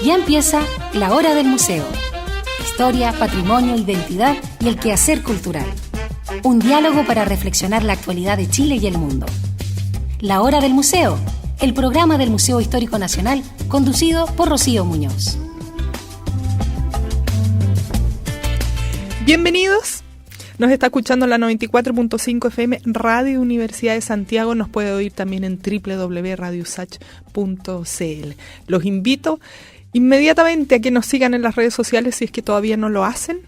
Ya empieza La Hora del Museo. Historia, patrimonio, identidad y el quehacer cultural. Un diálogo para reflexionar la actualidad de Chile y el mundo. La Hora del Museo, el programa del Museo Histórico Nacional, conducido por Rocío Muñoz. Bienvenidos. Nos está escuchando la 94.5 FM Radio Universidad de Santiago. Nos puede oír también en www.radiosach.cl. Los invito inmediatamente a que nos sigan en las redes sociales si es que todavía no lo hacen.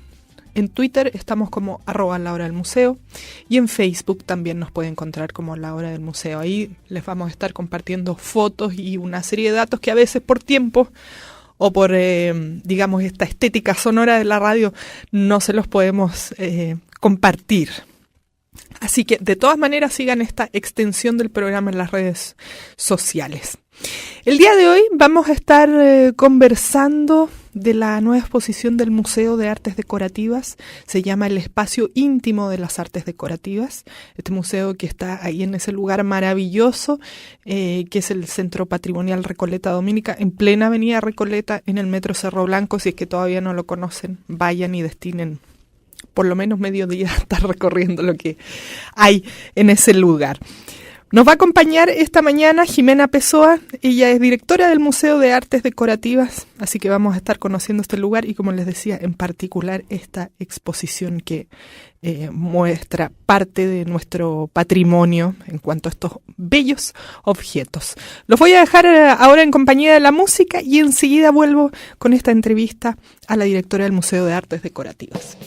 En Twitter estamos como @lahora_del_museo y en Facebook también nos puede encontrar como La Hora del Museo. Ahí les vamos a estar compartiendo fotos y una serie de datos que a veces por tiempo o por, digamos, esta estética sonora de la radio no se los podemos compartir. Así que de todas maneras sigan esta extensión del programa en las redes sociales. El día de hoy vamos a estar conversando de la nueva exposición del Museo de Artes Decorativas. Se llama El Espacio Íntimo de las Artes Decorativas. Este museo que está ahí en ese lugar maravilloso, que es el Centro Patrimonial Recoleta Dominica, en plena avenida Recoleta, en el Metro Cerro Blanco. Si es que todavía no lo conocen, vayan y destinen por lo menos medio día a estar recorriendo lo que hay en ese lugar. Nos va a acompañar esta mañana Jimena Pessoa. Ella es directora del Museo de Artes Decorativas, así que vamos a estar conociendo este lugar y, como les decía, en particular esta exposición que muestra parte de nuestro patrimonio en cuanto a estos bellos objetos. Los voy a dejar ahora en compañía de la música y enseguida vuelvo con esta entrevista a la directora del Museo de Artes Decorativas.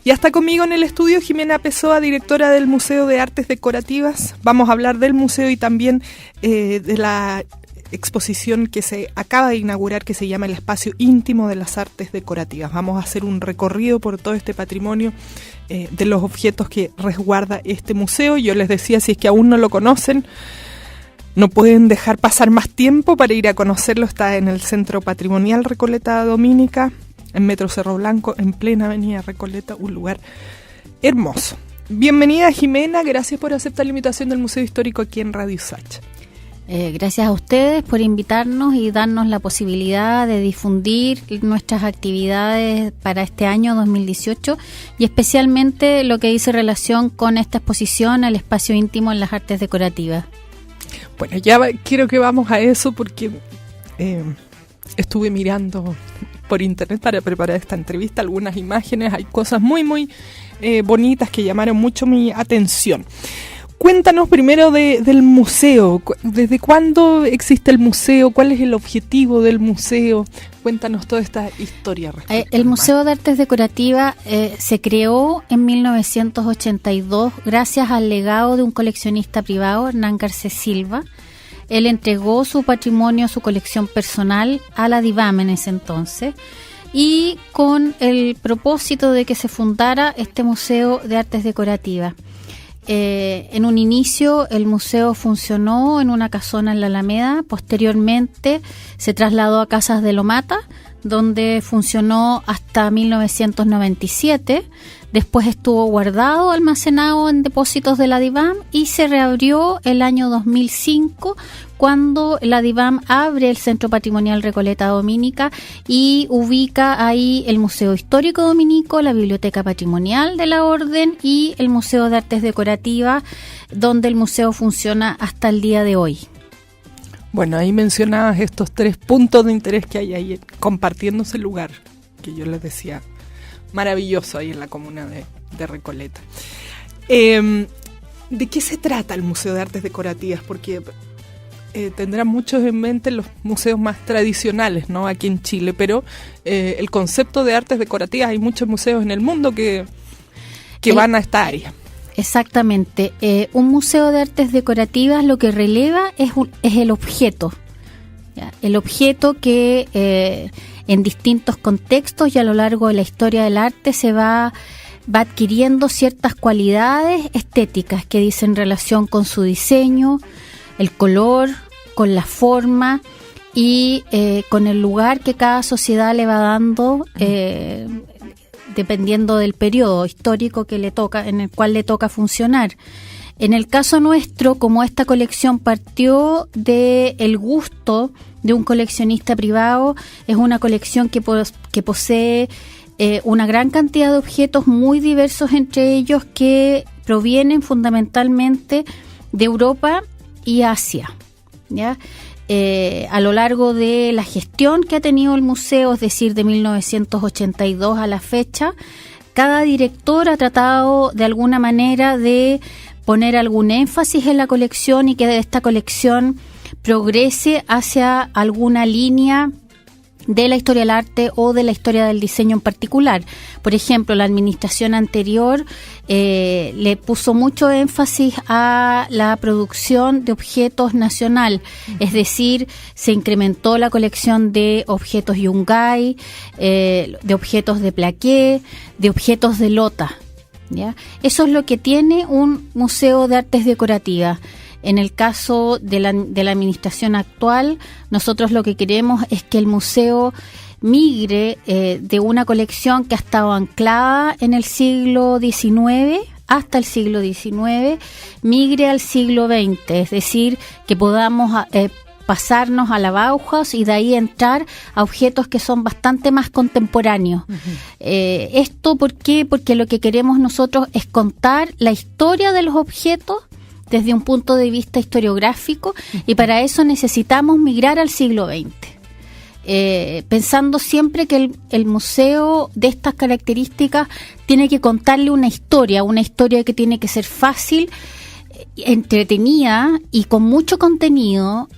Ya está conmigo en el estudio Jimena Pessoa, directora del Museo de Artes Decorativas. Vamos a hablar del museo y también de la exposición que se acaba de inaugurar, que se llama El Espacio Íntimo de las Artes Decorativas. Vamos a hacer un recorrido por todo este patrimonio de los objetos que resguarda este museo. Yo les decía, si es que aún no lo conocen, no pueden dejar pasar más tiempo para ir a conocerlo. Está en el Centro Patrimonial Recoleta Domínica, en Metro Cerro Blanco, en plena avenida Recoleta, un lugar hermoso. Bienvenida, Jimena, gracias por aceptar la invitación del Museo Histórico aquí en Radio Sacha. Gracias a ustedes por invitarnos y darnos la posibilidad de difundir nuestras actividades para este año 2018 y especialmente lo que dice relación con esta exposición al espacio íntimo en las artes decorativas. Bueno, ya quiero que vamos a eso porque estuve mirando por internet para preparar esta entrevista algunas imágenes, hay cosas muy bonitas que llamaron mucho mi atención. Cuéntanos primero del museo. ¿Desde cuándo existe el museo? ¿Cuál es el objetivo del museo? Cuéntanos toda esta historia. El Museo de Artes Decorativas se creó en 1982 gracias al legado de un coleccionista privado, Hernán Garcés Silva. Él entregó su patrimonio, su colección personal a la DIVAM en ese entonces, y con el propósito de que se fundara este Museo de Artes Decorativas. En un inicio el museo funcionó en una casona en la Alameda, posteriormente se trasladó a Casas de Lomata, donde funcionó hasta 1997, después estuvo guardado, almacenado en depósitos de la DIVAM y se reabrió el año 2005 cuando la DIVAM abre el Centro Patrimonial Recoleta Domínica y ubica ahí el Museo Histórico Dominico, la Biblioteca Patrimonial de la Orden y el Museo de Artes Decorativas, donde el museo funciona hasta el día de hoy. Bueno, ahí mencionabas estos 3 puntos de interés que hay ahí compartiéndose el lugar, que yo les decía, maravilloso ahí en la comuna de Recoleta. ¿De qué se trata el Museo de Artes Decorativas? Porque tendrán muchos en mente los museos más tradicionales, ¿no?, aquí en Chile, pero el concepto de artes decorativas, hay muchos museos en el mundo que van a esta área. Exactamente. Un museo de artes decorativas lo que releva es el objeto, ¿ya? El objeto que en distintos contextos y a lo largo de la historia del arte se va adquiriendo ciertas cualidades estéticas que dicen relación con su diseño, el color, con la forma y con el lugar que cada sociedad le va dando dependiendo del periodo histórico que le toca, en el cual le toca funcionar. En el caso nuestro, como esta colección partió del gusto de un coleccionista privado, es una colección que posee una gran cantidad de objetos muy diversos entre ellos que provienen fundamentalmente de Europa y Asia, ¿ya? A lo largo de la gestión que ha tenido el museo, es decir, de 1982 a la fecha, cada director ha tratado de alguna manera de poner algún énfasis en la colección y que esta colección progrese hacia alguna línea de la historia del arte o de la historia del diseño en particular. Por ejemplo, la administración anterior le puso mucho énfasis a la producción de objetos nacional, es decir, se incrementó la colección de objetos yungay, de objetos de plaqué, de objetos de lota, ¿ya? Eso es lo que tiene un museo de artes decorativas. En el caso de la administración actual, nosotros lo que queremos es que el museo migre de una colección que ha estado anclada en el siglo XIX hasta el siglo XIX, migre al siglo XX, es decir, que podamos pasarnos a la Bauhaus y de ahí entrar a objetos que son bastante más contemporáneos. ¿Esto por qué? Porque lo que queremos nosotros es contar la historia de los objetos desde un punto de vista historiográfico y para eso necesitamos migrar al siglo XX. Pensando siempre que el museo de estas características tiene que contarle una historia que tiene que ser fácil, entretenida y con mucho contenido,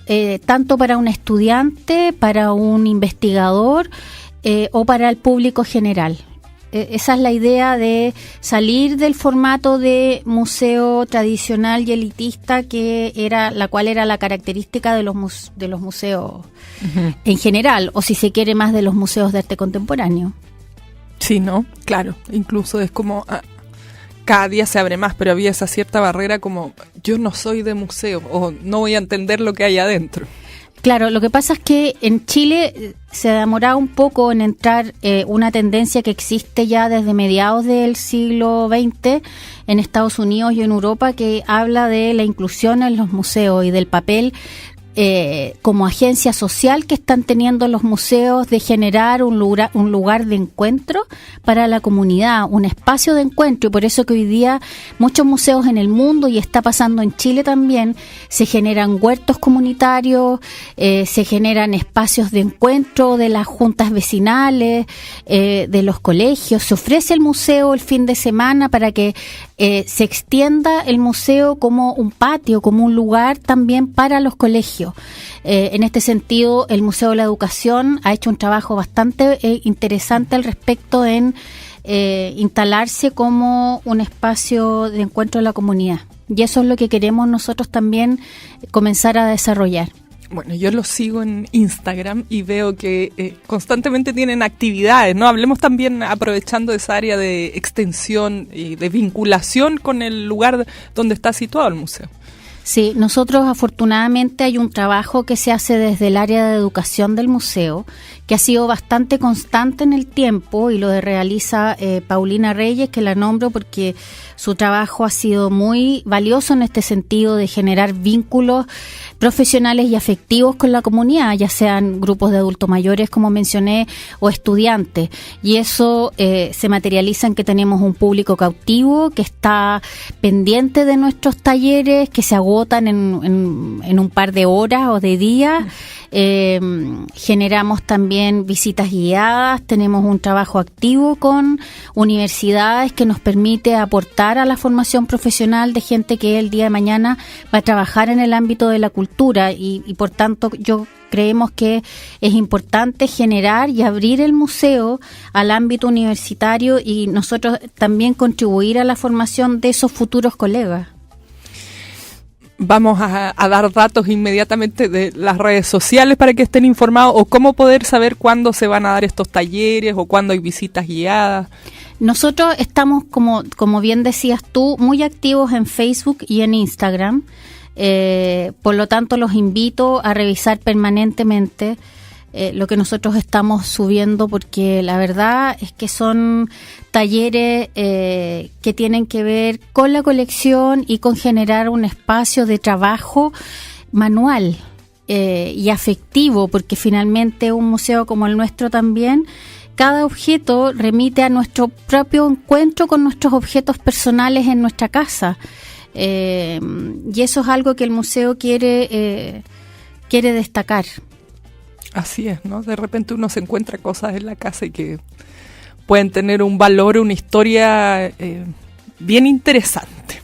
tanto para un estudiante, para un investigador o para el público general. esa es la idea de salir del formato de museo tradicional y elitista la cual era la característica de los museos en general, o si se quiere más de los museos de arte contemporáneo. Sí, ¿no? Claro, incluso es como cada día se abre más, pero había esa cierta barrera como yo no soy de museo o no voy a entender lo que hay adentro. Claro, lo que pasa es que en Chile se demoraba un poco en entrar una tendencia que existe ya desde mediados del siglo XX en Estados Unidos y en Europa, que habla de la inclusión en los museos y del papel como agencia social que están teniendo los museos de generar un lugar de encuentro para la comunidad, un espacio de encuentro, y por eso que hoy día muchos museos en el mundo, y está pasando en Chile también, se generan huertos comunitarios, se generan espacios de encuentro de las juntas vecinales, de los colegios, se ofrece el museo el fin de semana para que se extienda el museo como un patio, como un lugar también para los colegios. En este sentido, el Museo de la Educación ha hecho un trabajo bastante interesante al respecto en instalarse como un espacio de encuentro de la comunidad. Y eso es lo que queremos nosotros también comenzar a desarrollar. Bueno, yo los sigo en Instagram y veo que constantemente tienen actividades, ¿no? Hablemos también, aprovechando esa área de extensión y de vinculación con el lugar donde está situado el museo. Sí, nosotros afortunadamente hay un trabajo que se hace desde el área de educación del museo, que ha sido bastante constante en el tiempo, y lo realiza Paulina Reyes, que la nombro porque su trabajo ha sido muy valioso en este sentido de generar vínculos profesionales y afectivos con la comunidad, ya sean grupos de adultos mayores, como mencioné, o estudiantes. Y eso se materializa en que tenemos un público cautivo que está pendiente de nuestros talleres, que se agotan en un par de horas o de días. Generamos también visitas guiadas, tenemos un trabajo activo con universidades que nos permite aportar a la formación profesional de gente que el día de mañana va a trabajar en el ámbito de la cultura, y por tanto creemos que es importante generar y abrir el museo al ámbito universitario, y nosotros también contribuir a la formación de esos futuros colegas. Vamos a dar datos inmediatamente de las redes sociales para que estén informados, o cómo poder saber cuándo se van a dar estos talleres o cuándo hay visitas guiadas. Nosotros estamos, como bien decías tú, muy activos en Facebook y en Instagram. Por lo tanto, los invito a revisar permanentemente lo que nosotros estamos subiendo, porque la verdad es que son talleres que tienen que ver con la colección y con generar un espacio de trabajo manual y afectivo, porque finalmente un museo como el nuestro también, cada objeto remite a nuestro propio encuentro con nuestros objetos personales en nuestra casa. Y eso es algo que el museo quiere destacar. Así es, ¿no? De repente uno se encuentra cosas en la casa y que pueden tener un valor, una historia bien interesante.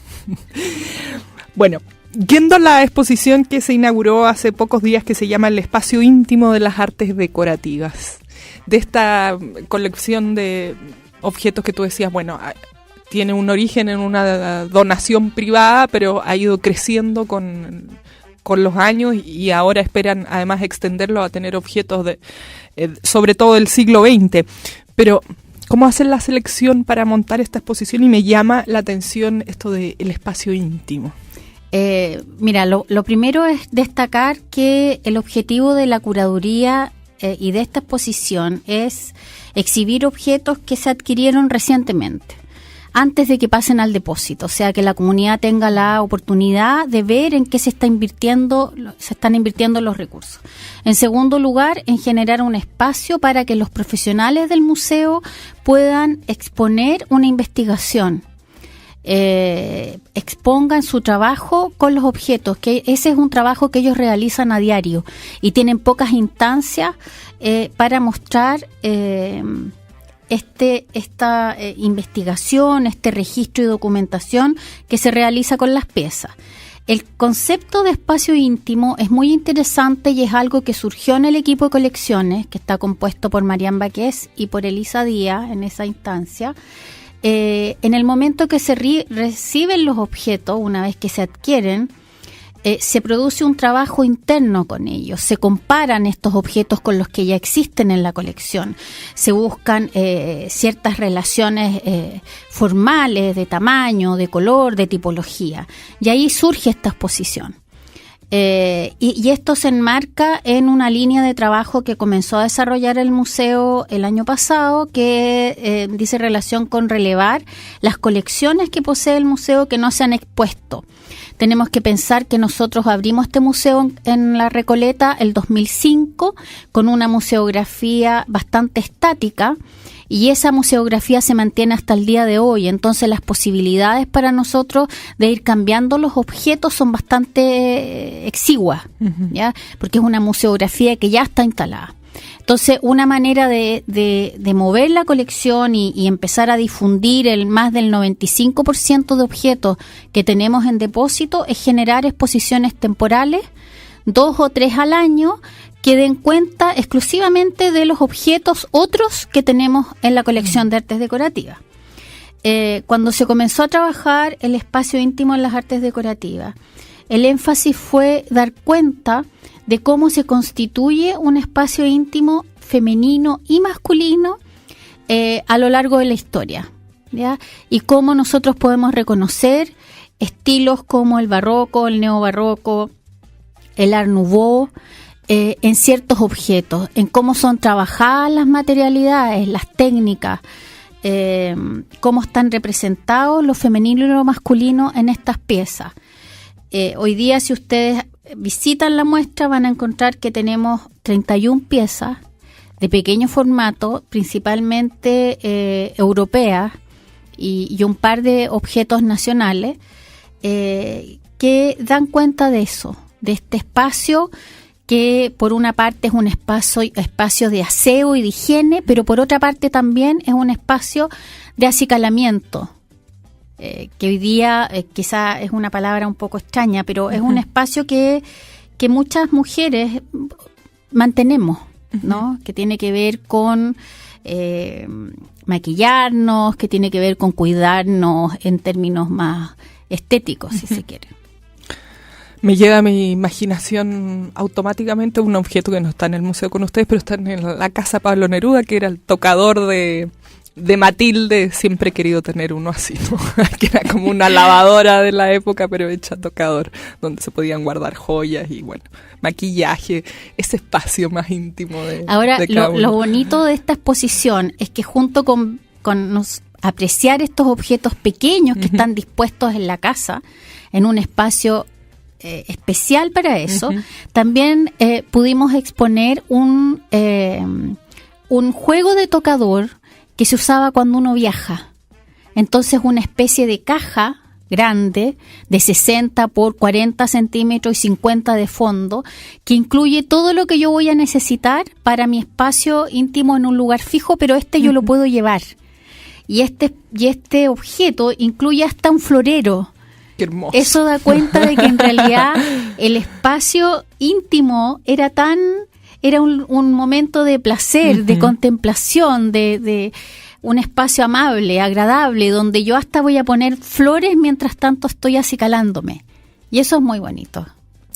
Bueno, yendo a la exposición que se inauguró hace pocos días, que se llama El Espacio Íntimo de las Artes Decorativas, de esta colección de objetos que tú decías, bueno, tiene un origen en una donación privada, pero ha ido creciendo con los años, y ahora esperan además extenderlo a tener objetos sobre todo del siglo XX. Pero ¿cómo hacen la selección para montar esta exposición? Y me llama la atención esto del espacio íntimo. Mira, lo primero es destacar que el objetivo de la curaduría y de esta exposición es exhibir objetos que se adquirieron recientemente, antes de que pasen al depósito, o sea, que la comunidad tenga la oportunidad de ver en qué se están invirtiendo los recursos. En segundo lugar, en generar un espacio para que los profesionales del museo puedan exponer una investigación, expongan su trabajo con los objetos, que ese es un trabajo que ellos realizan a diario y tienen pocas instancias para mostrar esta investigación, este registro y documentación que se realiza con las piezas. El concepto de espacio íntimo es muy interesante y es algo que surgió en el equipo de colecciones, que está compuesto por Marian Baqués y por Elisa Díaz en esa instancia. En el momento que se reciben los objetos, una vez que se adquieren, se produce un trabajo interno con ellos, se comparan estos objetos con los que ya existen en la colección, se buscan ciertas relaciones formales de tamaño, de color, de tipología, y ahí surge esta exposición. Y esto se enmarca en una línea de trabajo que comenzó a desarrollar el museo el año pasado, que dice relación con relevar las colecciones que posee el museo que no se han expuesto. Tenemos que pensar que nosotros abrimos este museo en La Recoleta el 2005 con una museografía bastante estática, y esa museografía se mantiene hasta el día de hoy. Entonces las posibilidades para nosotros de ir cambiando los objetos son bastante exiguas, ¿ya? Porque es una museografía que ya está instalada. Entonces, una manera de mover la colección y empezar a difundir el más del 95% de objetos que tenemos en depósito es generar exposiciones temporales, 2 o 3 al año, que den cuenta exclusivamente de los objetos otros que tenemos en la colección de artes decorativas. Cuando se comenzó a trabajar el espacio íntimo en las artes decorativas, el énfasis fue dar cuenta de cómo se constituye un espacio íntimo femenino y masculino a lo largo de la historia, ¿ya? Y cómo nosotros podemos reconocer estilos como el barroco, el neobarroco, el Art Nouveau, en ciertos objetos, en cómo son trabajadas las materialidades, las técnicas, cómo están representados lo femenino y lo masculino en estas piezas. Hoy día, si ustedes visitan la muestra, van a encontrar que tenemos 31 piezas de pequeño formato, principalmente europeas, y un par de objetos nacionales que dan cuenta de eso, de este espacio que por una parte es un espacio de aseo y de higiene, pero por otra parte también es un espacio de acicalamiento, que hoy día quizá es una palabra un poco extraña, pero es un espacio que muchas mujeres mantenemos, ¿no? Que tiene que ver con maquillarnos, que tiene que ver con cuidarnos en términos más estéticos, si se quiere. Me llega a mi imaginación automáticamente un objeto que no está en el museo con ustedes, pero está en la casa Pablo Neruda, que era el tocador de Matilde. Siempre he querido tener uno así, ¿no? Que era como una lavadora de la época, pero hecha tocador, donde se podían guardar joyas y, bueno, maquillaje, ese espacio más íntimo de Ahora, de cada uno. Lo bonito de esta exposición es que junto con apreciar estos objetos pequeños que están dispuestos en la casa, en un espacio especial para eso, también pudimos exponer un juego de tocador que se usaba cuando uno viaja. Entonces, una especie de caja grande de 60 por 40 centímetros y 50 de fondo, que incluye todo lo que yo voy a necesitar para mi espacio íntimo en un lugar fijo, pero yo lo puedo llevar. Y este objeto incluye hasta un florero. Qué hermoso. Eso da cuenta de que en realidad el espacio íntimo era un momento de placer, de contemplación, de un espacio amable, agradable, donde yo hasta voy a poner flores mientras tanto estoy acicalándome. Y eso es muy bonito.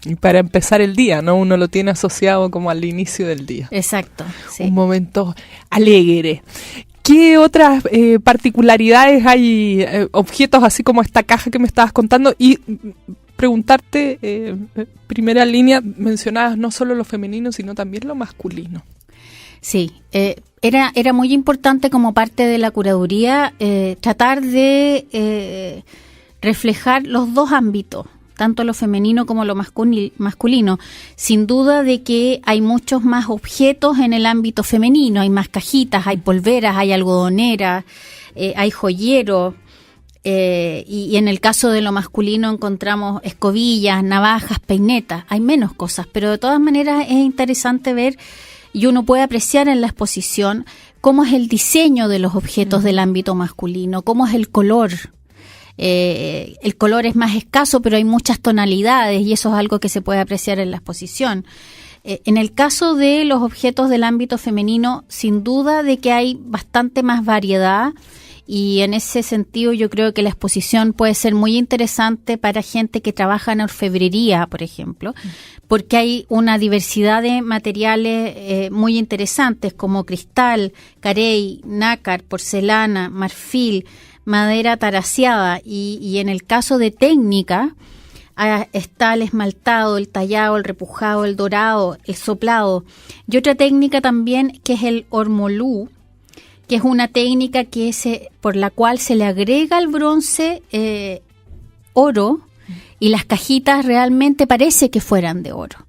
Y para empezar el día, ¿no? Uno lo tiene asociado como al inicio del día. Exacto, sí. Un momento alegre. ¿Qué otras particularidades hay, objetos así como esta caja que me estabas contando? Y preguntarte, primera línea, mencionabas no solo lo femenino, sino también lo masculino. Sí, era muy importante como parte de la curaduría tratar de reflejar los dos ámbitos, tanto lo femenino como lo masculino. Sin duda de que hay muchos más objetos en el ámbito femenino, hay más cajitas, hay polveras, hay algodoneras, hay joyeros, y en el caso de lo masculino encontramos escobillas, navajas, peinetas, hay menos cosas, pero de todas maneras es interesante ver, y uno puede apreciar en la exposición cómo es el diseño de los objetos del ámbito masculino, cómo es el color. El color es más escaso, pero hay muchas tonalidades y eso es algo que se puede apreciar en la exposición. En el caso de los objetos del ámbito femenino, sin duda de que hay bastante más variedad, y en ese sentido yo creo que la exposición puede ser muy interesante para gente que trabaja en orfebrería, por ejemplo, porque hay una diversidad de materiales muy interesantes como cristal, carey, nácar, porcelana, marfil, madera taraceada, y en el caso de técnica está el esmaltado, el tallado, el repujado, el dorado, el soplado, y otra técnica también que es el ormolú, que es una técnica por la cual se le agrega al bronce oro, y las cajitas realmente parece que fueran de oro.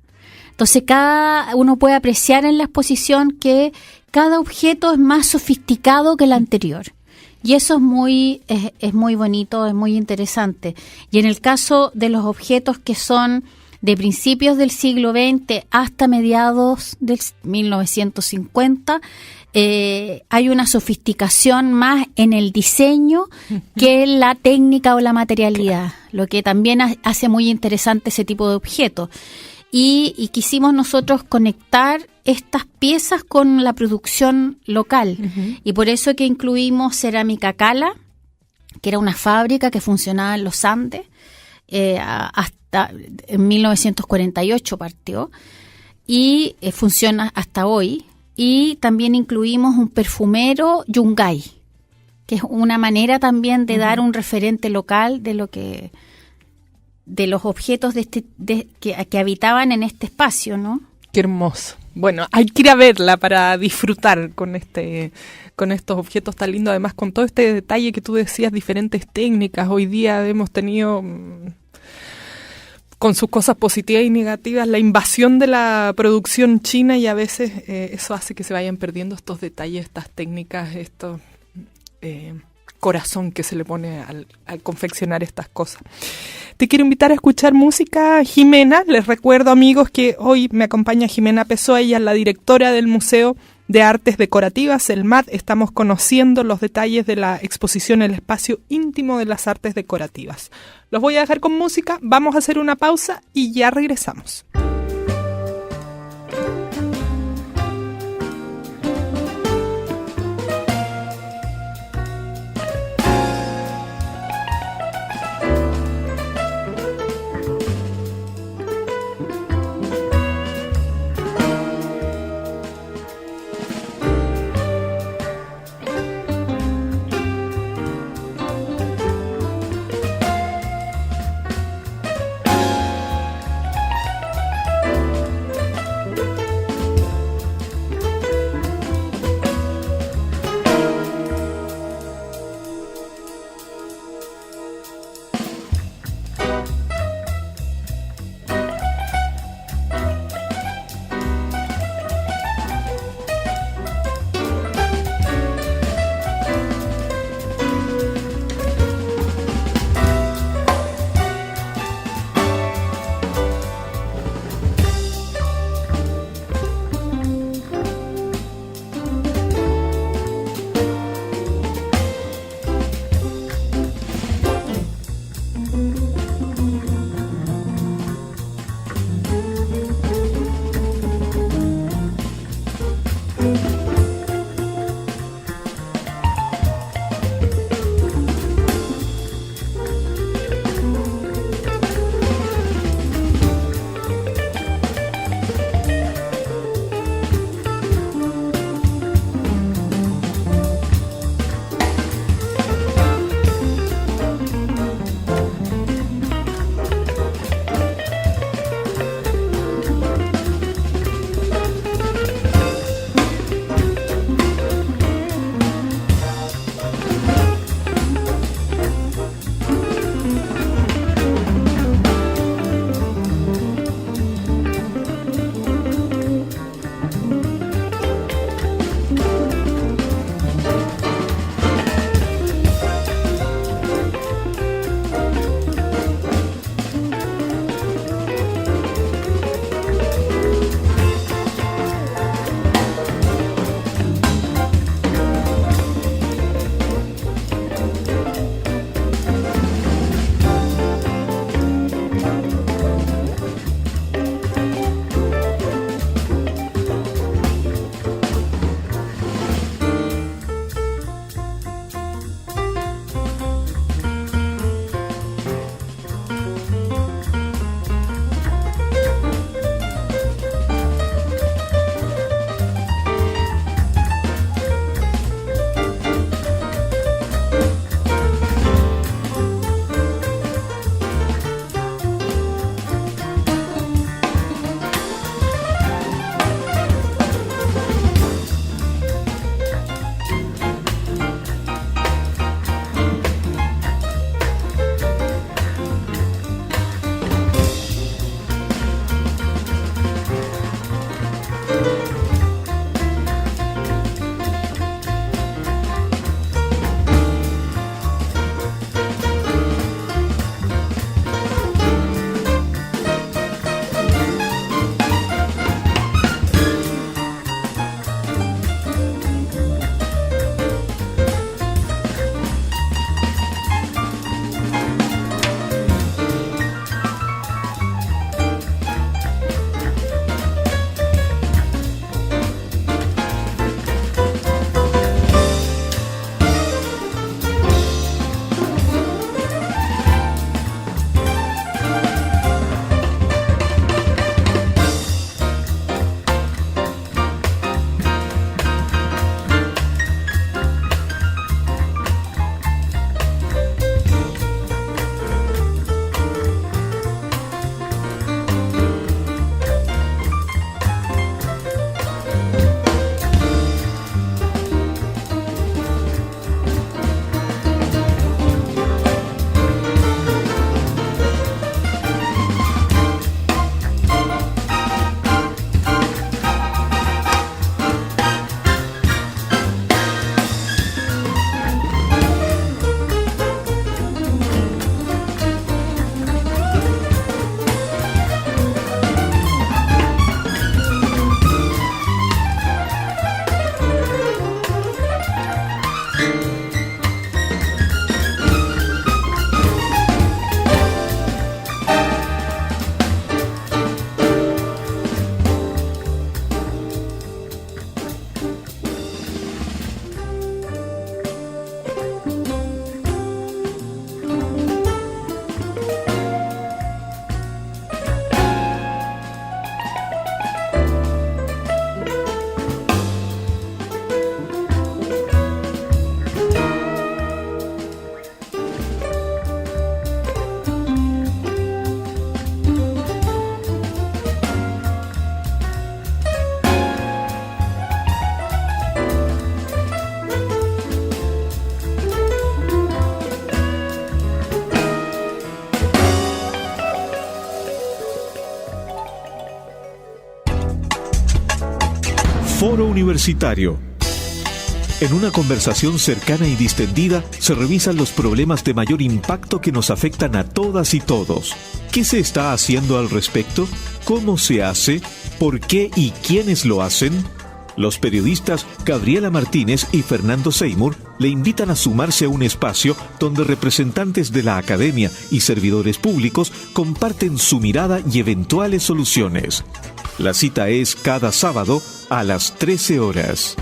Entonces cada uno puede apreciar en la exposición que cada objeto es más sofisticado que el anterior. Y eso es muy bonito, es muy interesante. Y en el caso de los objetos que son de principios del siglo XX hasta mediados del 1950, hay una sofisticación más en el diseño que en la técnica o la materialidad, lo que también hace muy interesante ese tipo de objetos. Y quisimos nosotros conectar estas piezas con la producción local, y por eso que incluimos Cerámica Cala, que era una fábrica que funcionaba en los Andes, hasta en 1948 partió, y funciona hasta hoy. Y también incluimos un perfumero Yungay, que es una manera también de dar un referente local de los objetos que habitaban en este espacio, ¿no? Qué hermoso. Bueno, hay que ir a verla para disfrutar con estos objetos tan lindos, además con todo este detalle que tú decías, diferentes técnicas. Hoy día hemos tenido, con sus cosas positivas y negativas, la invasión de la producción china, y a veces eso hace que se vayan perdiendo estos detalles, estas técnicas, estos corazón que se le pone al confeccionar estas cosas. Te quiero invitar a escuchar música, Jimena. Les recuerdo, amigos, que hoy me acompaña Jimena Pessoa, ella es la directora del Museo de Artes Decorativas, el MAD. Estamos conociendo los detalles de la exposición El Espacio Íntimo de las Artes Decorativas. Los voy a dejar con música, vamos a hacer una pausa y ya regresamos. Foro Universitario. En una conversación cercana y distendida se revisan los problemas de mayor impacto que nos afectan a todas y todos. ¿Qué se está haciendo al respecto? ¿Cómo se hace? ¿Por qué y quiénes lo hacen? Los periodistas Gabriela Martínez y Fernando Seymour le invitan a sumarse a un espacio donde representantes de la academia y servidores públicos comparten su mirada y eventuales soluciones. La cita es cada sábado a las 13 horas.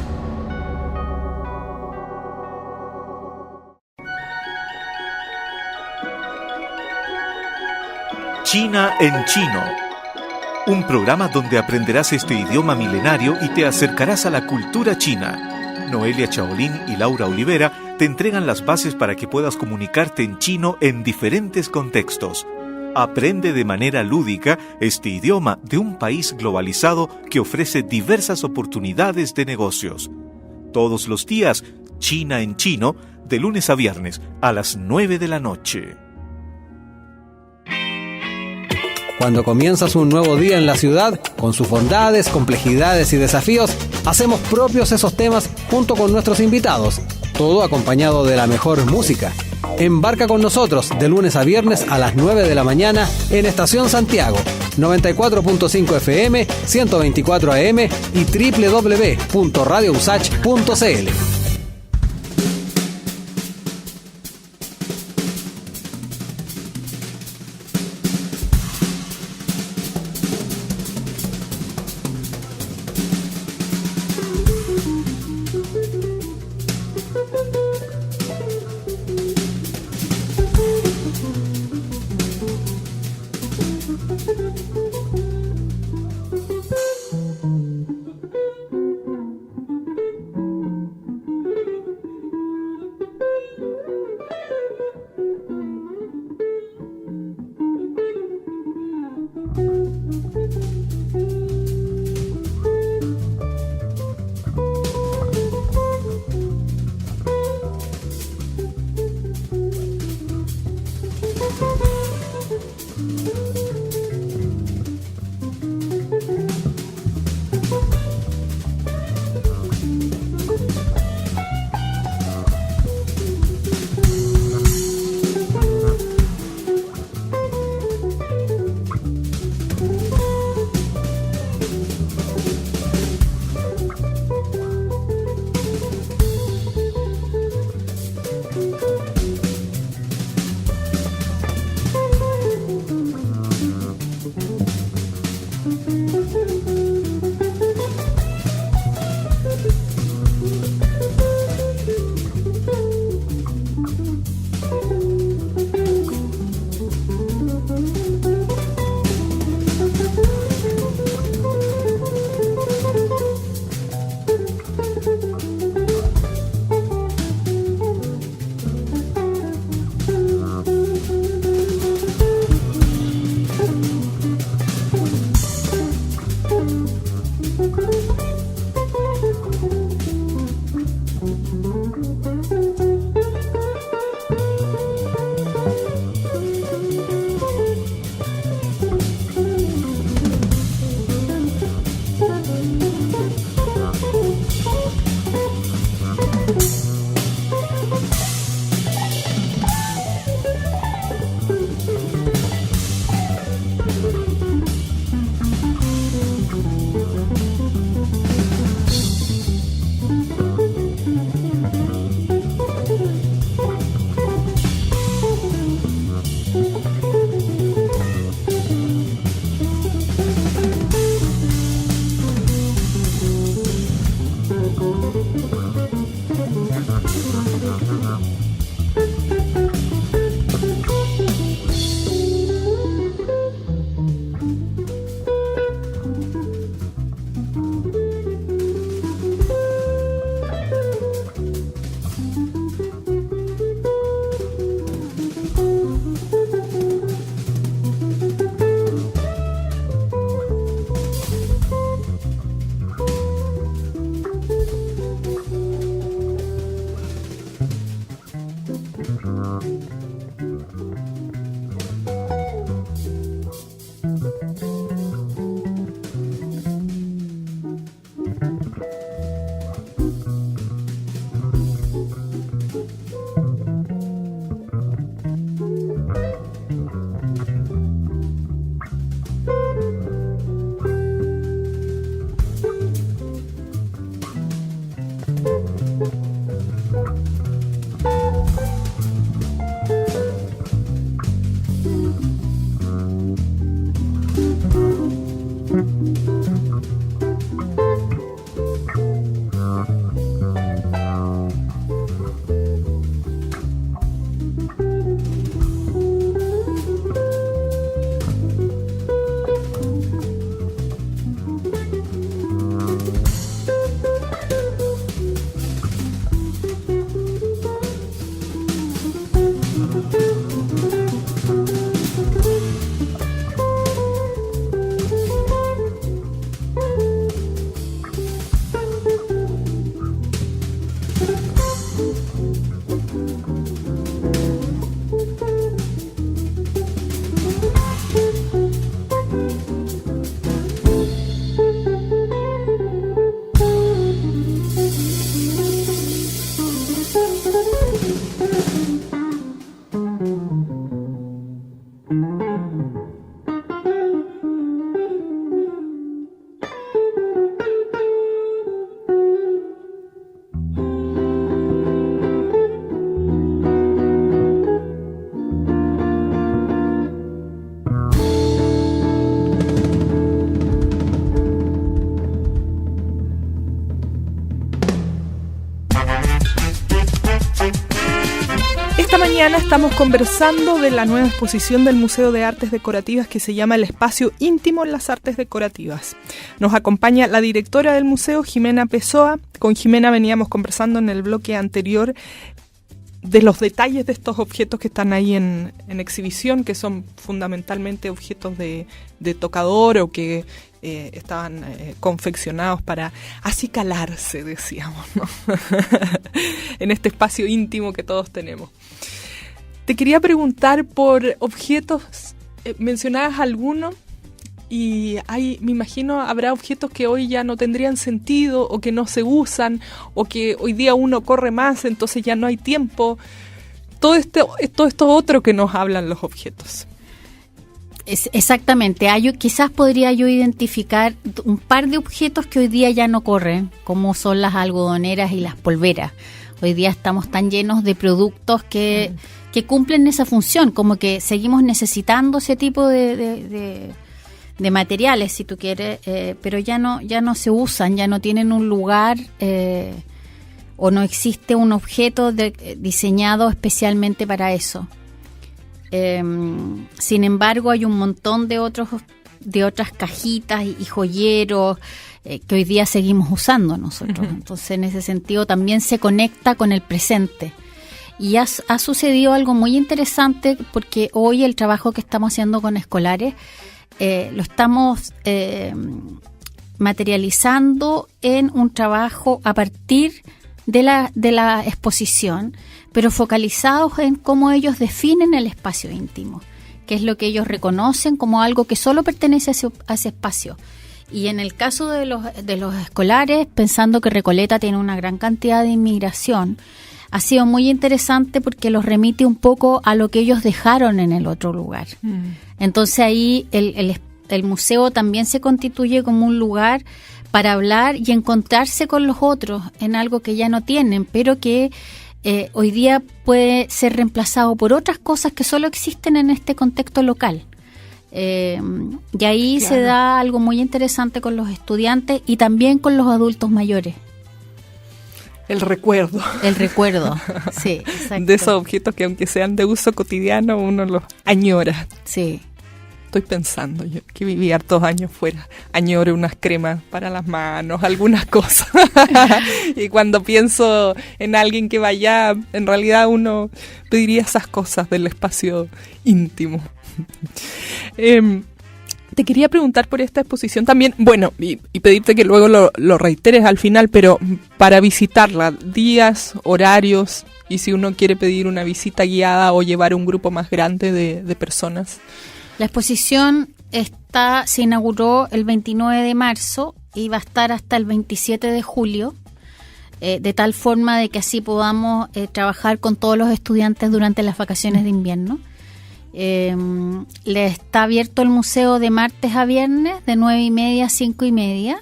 China en chino. Un programa donde aprenderás este idioma milenario y te acercarás a la cultura china. Noelia Chaolín y Laura Olivera te entregan las bases para que puedas comunicarte en chino en diferentes contextos. Aprende de manera lúdica este idioma de un país globalizado que ofrece diversas oportunidades de negocios. Todos los días, China en chino, de lunes a viernes a las 9 de la noche. Cuando comienzas un nuevo día en la ciudad, con sus bondades, complejidades y desafíos, hacemos propios esos temas junto con nuestros invitados, todo acompañado de la mejor música. Embarca con nosotros de lunes a viernes a las 9 de la mañana en Estación Santiago, 94.5 FM, 124 AM y www.radiousach.cl. mañana estamos conversando de la nueva exposición del Museo de Artes Decorativas que se llama El Espacio Íntimo en las Artes Decorativas. Nos acompaña la directora del museo, Jimena Pessoa. Con Jimena veníamos conversando en el bloque anterior de los detalles de estos objetos que están ahí en exhibición, que son fundamentalmente objetos de tocador o que estaban confeccionados para acicalarse, decíamos, ¿no? En este espacio íntimo que todos tenemos. Te quería preguntar por objetos, mencionabas algunos, y me imagino habrá objetos que hoy ya no tendrían sentido o que no se usan o que hoy día uno corre más, entonces ya no hay tiempo. Todo esto otro que nos hablan los objetos. Exactamente. Quizás podría yo identificar un par de objetos que hoy día ya no corren, como son las algodoneras y las polveras. Hoy día estamos tan llenos de productos que cumplen esa función, como que seguimos necesitando ese tipo de materiales, si tú quieres, pero ya no se usan, ya no tienen un lugar o no existe un objeto diseñado especialmente para eso. Sin embargo, hay un montón de otras cajitas y joyeros que hoy día seguimos usando nosotros. Entonces, en ese sentido, también se conecta con el presente. Y ha sucedido algo muy interesante porque hoy el trabajo que estamos haciendo con escolares lo estamos materializando en un trabajo a partir de la exposición, pero focalizados en cómo ellos definen el espacio íntimo, que es lo que ellos reconocen como algo que solo pertenece a ese espacio. Y en el caso de los escolares, pensando que Recoleta tiene una gran cantidad de inmigración, ha sido muy interesante porque los remite un poco a lo que ellos dejaron en el otro lugar. Entonces ahí el museo también se constituye como un lugar para hablar y encontrarse con los otros en algo que ya no tienen, pero que hoy día puede ser reemplazado por otras cosas que solo existen en este contexto local. Y ahí se da algo muy interesante con los estudiantes y también con los adultos mayores. El recuerdo. El recuerdo, sí, exacto. De esos objetos que aunque sean de uso cotidiano, uno los añora. Sí. Estoy pensando, yo que viví hartos años fuera, añoro unas cremas para las manos, algunas cosas. Y cuando pienso en alguien que vaya, en realidad uno pediría esas cosas del espacio íntimo. Te quería preguntar por esta exposición también, bueno, y pedirte que luego lo reiteres al final, pero para visitarla, días, horarios, y si uno quiere pedir una visita guiada o llevar un grupo más grande de personas. La exposición se inauguró el 29 de marzo y va a estar hasta el 27 de julio, de tal forma de que así podamos trabajar con todos los estudiantes durante las vacaciones de invierno. Le está abierto el museo de martes a viernes de 9:30 a 5:30.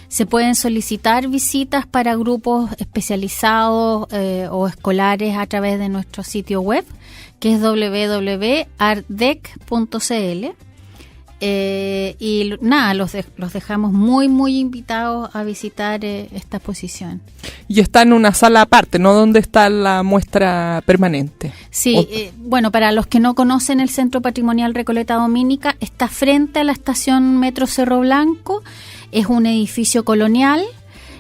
Se pueden solicitar visitas para grupos especializados o escolares a través de nuestro sitio web, que es www.artdec.cl. Y nada, los dejamos muy, muy invitados a visitar esta exposición. Y está en una sala aparte, ¿no? ¿Dónde está la muestra permanente? Sí, bueno, para los que no conocen el Centro Patrimonial Recoleta Dominica, está frente a la estación Metro Cerro Blanco. Es un edificio colonial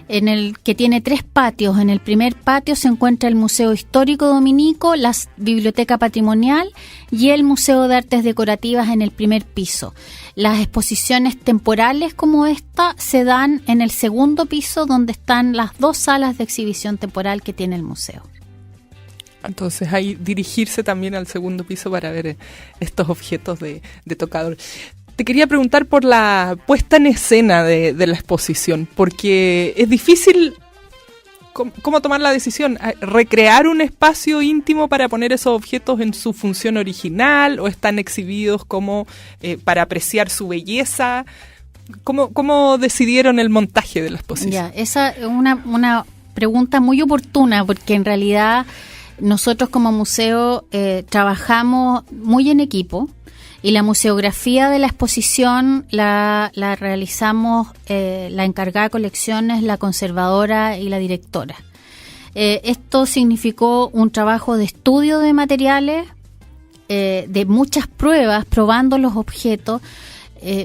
en el que tiene 3 patios. En el primer patio se encuentra el Museo Histórico Dominico, la Biblioteca Patrimonial y el Museo de Artes Decorativas en el primer piso. Las exposiciones temporales como esta se dan en el segundo piso, donde están las 2 salas de exhibición temporal que tiene el museo. Entonces ahí dirigirse también al segundo piso para ver estos objetos de tocador. Te quería preguntar por la puesta en escena de la exposición, porque es difícil cómo tomar la decisión, recrear un espacio íntimo para poner esos objetos en su función original, o están exhibidos como para apreciar su belleza. ¿Cómo decidieron el montaje de la exposición? Ya, esa es una pregunta muy oportuna, porque en realidad nosotros como museo trabajamos muy en equipo. Y la museografía de la exposición la realizamos la encargada de colecciones, la conservadora y la directora. Esto significó un trabajo de estudio de materiales, de muchas pruebas, probando los objetos,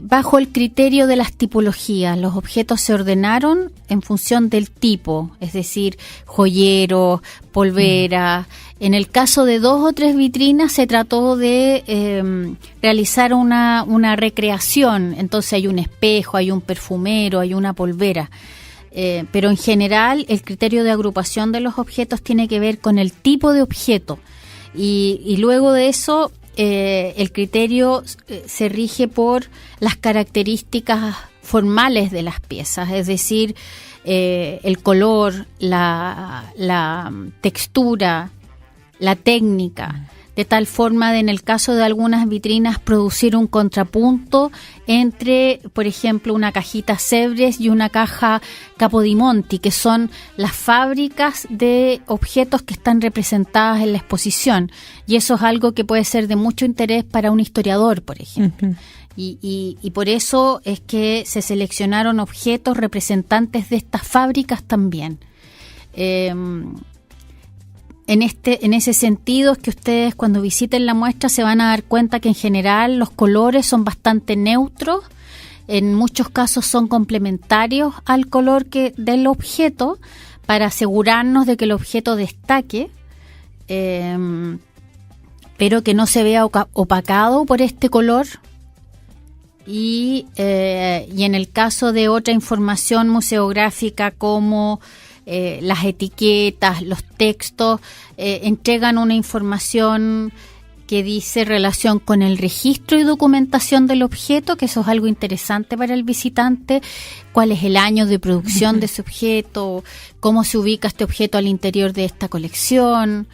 bajo el criterio de las tipologías. Los objetos se ordenaron en función del tipo, es decir, joyeros, polveras. En el caso de 2 o 3 vitrinas se trató de realizar una recreación. Entonces hay un espejo, hay un perfumero, hay una polvera. Pero en general el criterio de agrupación de los objetos tiene que ver con el tipo de objeto. Y luego de eso el criterio se rige por las características formales de las piezas, es decir, el color, la textura, la técnica, de tal forma de, en el caso de algunas vitrinas, producir un contrapunto entre, por ejemplo, una cajita Sèvres y una caja Capodimonti, que son las fábricas de objetos que están representadas en la exposición. Y eso es algo que puede ser de mucho interés para un historiador, por ejemplo. Uh-huh. Y por eso es que se seleccionaron objetos representantes de estas fábricas también. En ese sentido es que ustedes, cuando visiten la muestra, se van a dar cuenta que en general los colores son bastante neutros, en muchos casos son complementarios al color del objeto, para asegurarnos de que el objeto destaque, pero que no se vea opacado por este color. Y en el caso de otra información museográfica como las etiquetas, los textos, entregan una información que dice relación con el registro y documentación del objeto, que eso es algo interesante para el visitante, cuál es el año de producción de ese objeto, cómo se ubica este objeto al interior de esta colección.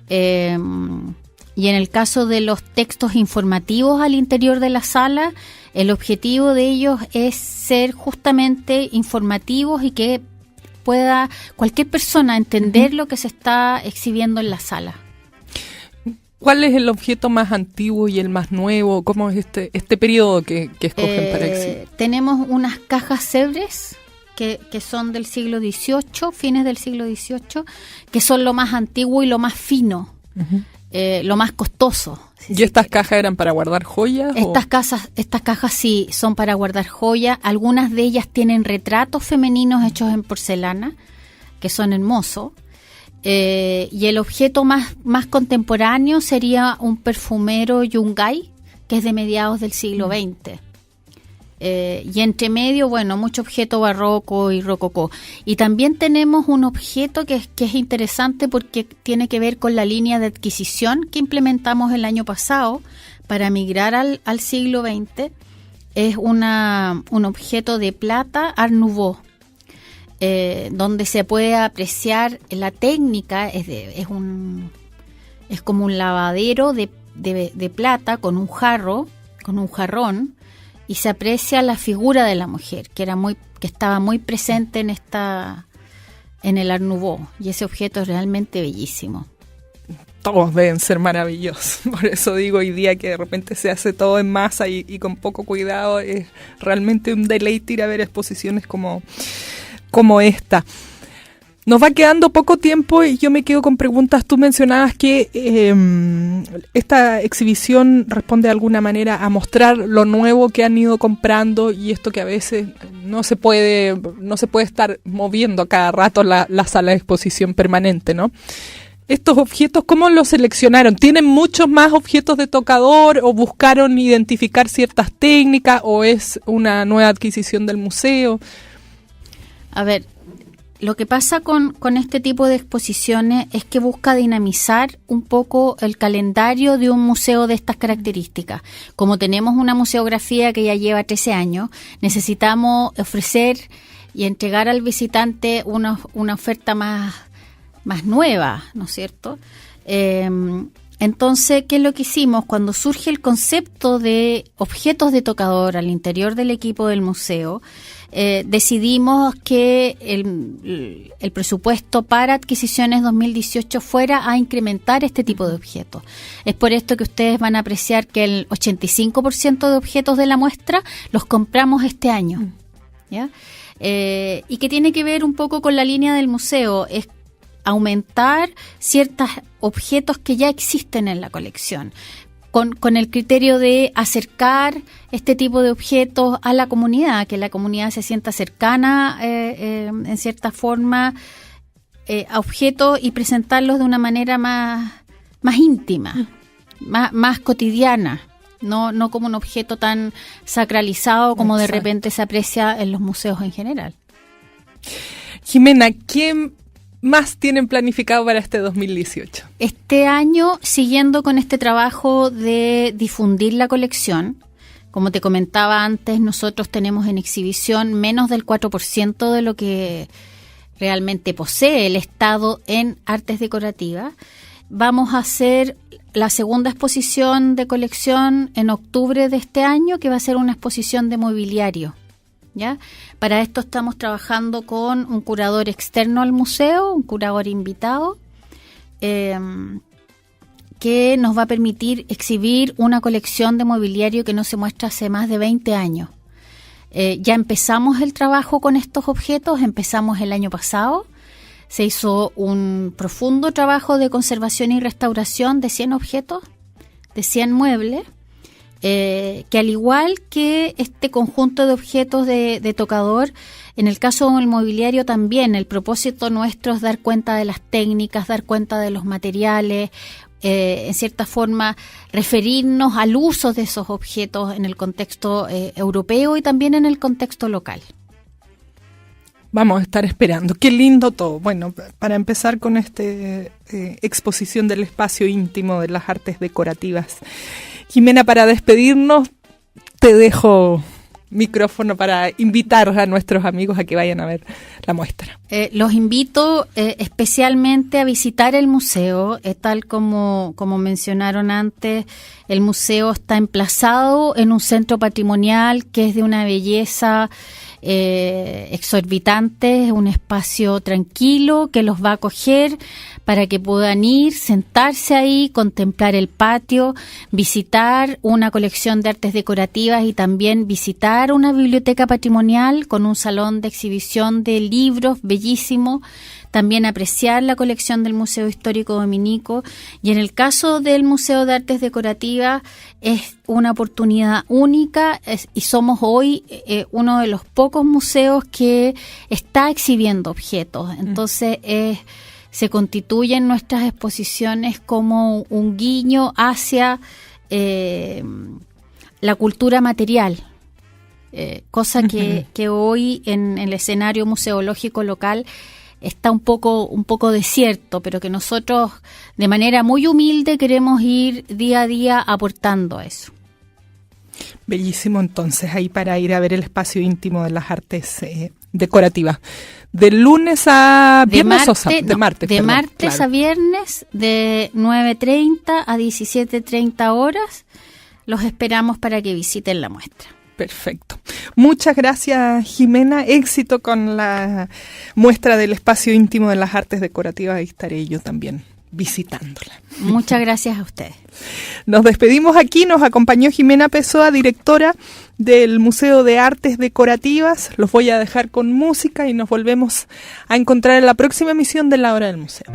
Y en el caso de los textos informativos al interior de la sala, el objetivo de ellos es ser justamente informativos y que pueda cualquier persona entender lo que se está exhibiendo en la sala. ¿Cuál es el objeto más antiguo y el más nuevo? ¿Cómo es este periodo que escogen para exhibir? Tenemos unas cajas Sèvres que son del siglo XVIII, fines del siglo XVIII, que son lo más antiguo y lo más fino, lo más costoso. ¿Y estas cajas eran para guardar joyas? Estas cajas sí son para guardar joyas. Algunas de ellas tienen retratos femeninos hechos en porcelana, que son hermosos. Y el objeto más contemporáneo sería un perfumero Yungay, que es de mediados del siglo XX. Y entre medio, mucho objeto barroco y rococó. Y también tenemos un objeto que es interesante porque tiene que ver con la línea de adquisición que implementamos el año pasado para migrar al siglo XX. Es un objeto de plata Art Nouveau, donde se puede apreciar la técnica. Es como un lavadero de plata con un jarrón, y se aprecia la figura de la mujer, que estaba muy presente en el Art Nouveau, y ese objeto es realmente bellísimo. Todos deben ser maravillosos, por eso digo, hoy día que de repente se hace todo en masa y con poco cuidado, es realmente un deleite ir a ver exposiciones como esta. Nos va quedando poco tiempo y yo me quedo con preguntas. Tú mencionabas que esta exhibición responde de alguna manera a mostrar lo nuevo que han ido comprando, y esto que a veces no se puede estar moviendo a cada rato la sala de exposición permanente, ¿no? Estos objetos, ¿cómo los seleccionaron? ¿Tienen muchos más objetos de tocador o buscaron identificar ciertas técnicas o es una nueva adquisición del museo? A ver, lo que pasa con este tipo de exposiciones es que busca dinamizar un poco el calendario de un museo de estas características. Como tenemos una museografía que ya lleva 13 años, necesitamos ofrecer y entregar al visitante una oferta más nueva, ¿no es cierto? Entonces, ¿qué es lo que hicimos? Cuando surge el concepto de objetos de tocador al interior del equipo del museo, decidimos que el presupuesto para adquisiciones 2018 fuera a incrementar este tipo de objetos. Es por esto que ustedes van a apreciar que el 85% de objetos de la muestra los compramos este año, ¿ya? Y que tiene que ver un poco con la línea del museo. aumentar ciertos objetos que ya existen en la colección, con el criterio de acercar este tipo de objetos a la comunidad, que la comunidad se sienta cercana en cierta forma a objetos y presentarlos de una manera más íntima, más cotidiana, no como un objeto tan sacralizado como de repente se aprecia en los museos en general. Jimena, ¿qué más tienen planificado para este 2018? Este año, siguiendo con este trabajo de difundir la colección, como te comentaba antes, nosotros tenemos en exhibición menos del 4% de lo que realmente posee el Estado en artes decorativas. Vamos a hacer la segunda exposición de colección en octubre de este año, que va a ser una exposición de mobiliario, ¿ya? Para esto estamos trabajando con un curador externo al museo, un curador invitado, que nos va a permitir exhibir una colección de mobiliario que no se muestra hace más de 20 años. Ya empezamos el trabajo con estos objetos, empezamos el año pasado. Se hizo un profundo trabajo de conservación y restauración de 100 objetos, de 100 muebles, que al igual que este conjunto de objetos de tocador, en el caso del mobiliario también, el propósito nuestro es dar cuenta de las técnicas, dar cuenta de los materiales, en cierta forma referirnos al uso de esos objetos en el contexto europeo y también en el contexto local. Vamos a estar esperando. Qué lindo todo. Bueno, para empezar con esta exposición del espacio íntimo de las artes decorativas. Jimena, para despedirnos, te dejo micrófono para invitar a nuestros amigos a que vayan a ver la muestra. Los invito especialmente a visitar el museo. Tal como mencionaron antes, el museo está emplazado en un centro patrimonial que es de una belleza exorbitante, es un espacio tranquilo que los va a acoger para que puedan ir, sentarse ahí, contemplar el patio, visitar una colección de artes decorativas y también visitar una biblioteca patrimonial con un salón de exhibición de libros bellísimo, también apreciar la colección del Museo Histórico Dominico, y en el caso del Museo de Artes Decorativas es una oportunidad única y somos hoy uno de los pocos museos que está exhibiendo objetos. Entonces se constituyen nuestras exposiciones como un guiño hacia la cultura material, cosa que hoy en el escenario museológico local está un poco desierto, pero que nosotros de manera muy humilde queremos ir día a día aportando a eso. Bellísimo, entonces, ahí para ir a ver el espacio íntimo de las artes decorativas. De lunes a viernes de martes a viernes, de 9:30 a 17:30 horas. Los esperamos para que visiten la muestra. Perfecto. Muchas gracias, Jimena. Éxito con la muestra del espacio íntimo de las artes decorativas. Ahí estaré yo también visitándola. Muchas gracias a ustedes. Nos despedimos aquí. Nos acompañó Jimena Pessoa, directora del Museo de Artes Decorativas. Los voy a dejar con música y nos volvemos a encontrar en la próxima emisión de La Hora del Museo.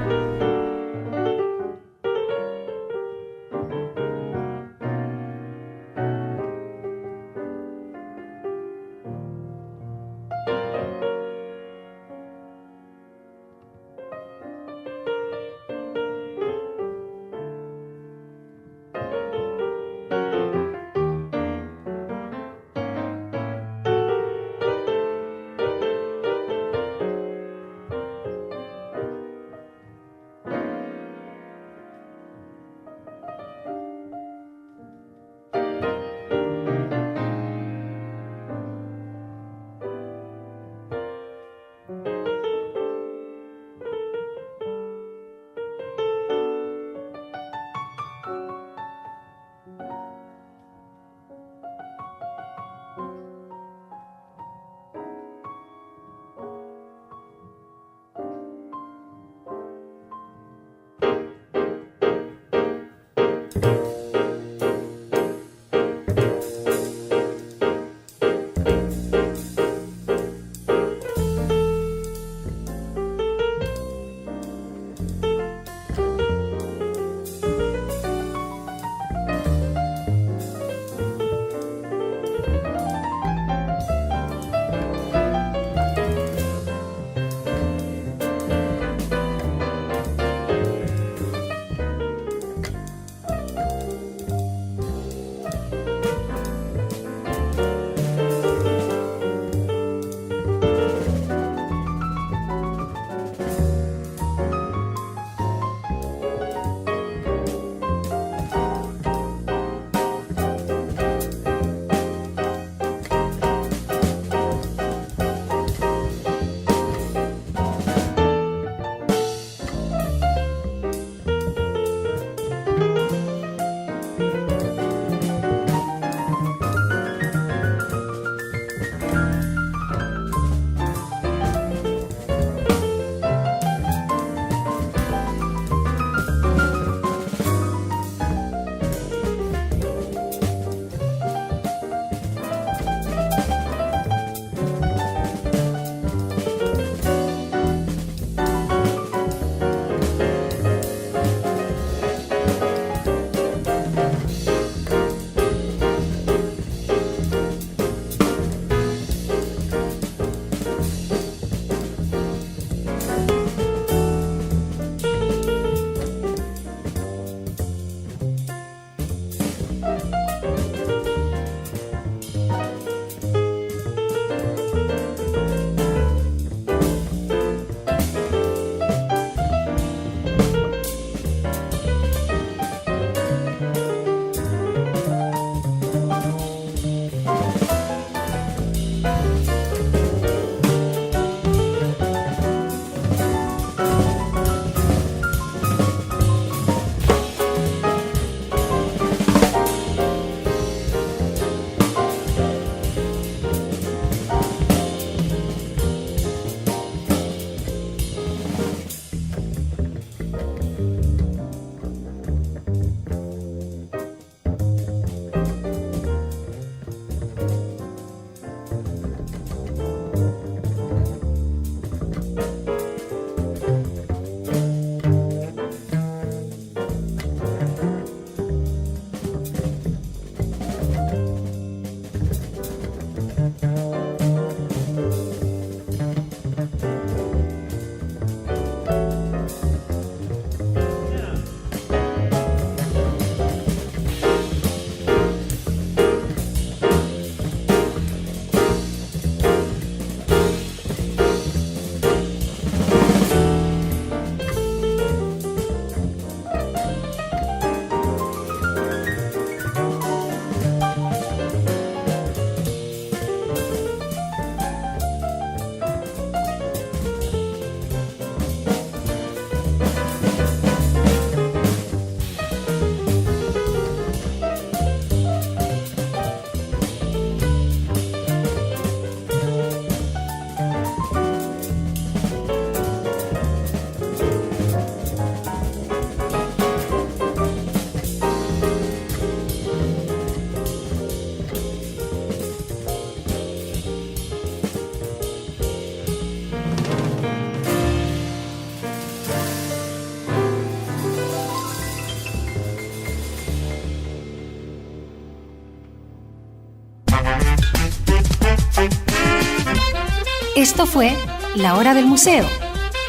Esto fue La Hora del Museo,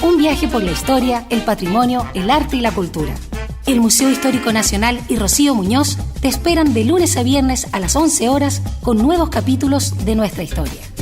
un viaje por la historia, el patrimonio, el arte y la cultura. El Museo Histórico Nacional y Rocío Muñoz te esperan de lunes a viernes a las 11 horas con nuevos capítulos de nuestra historia.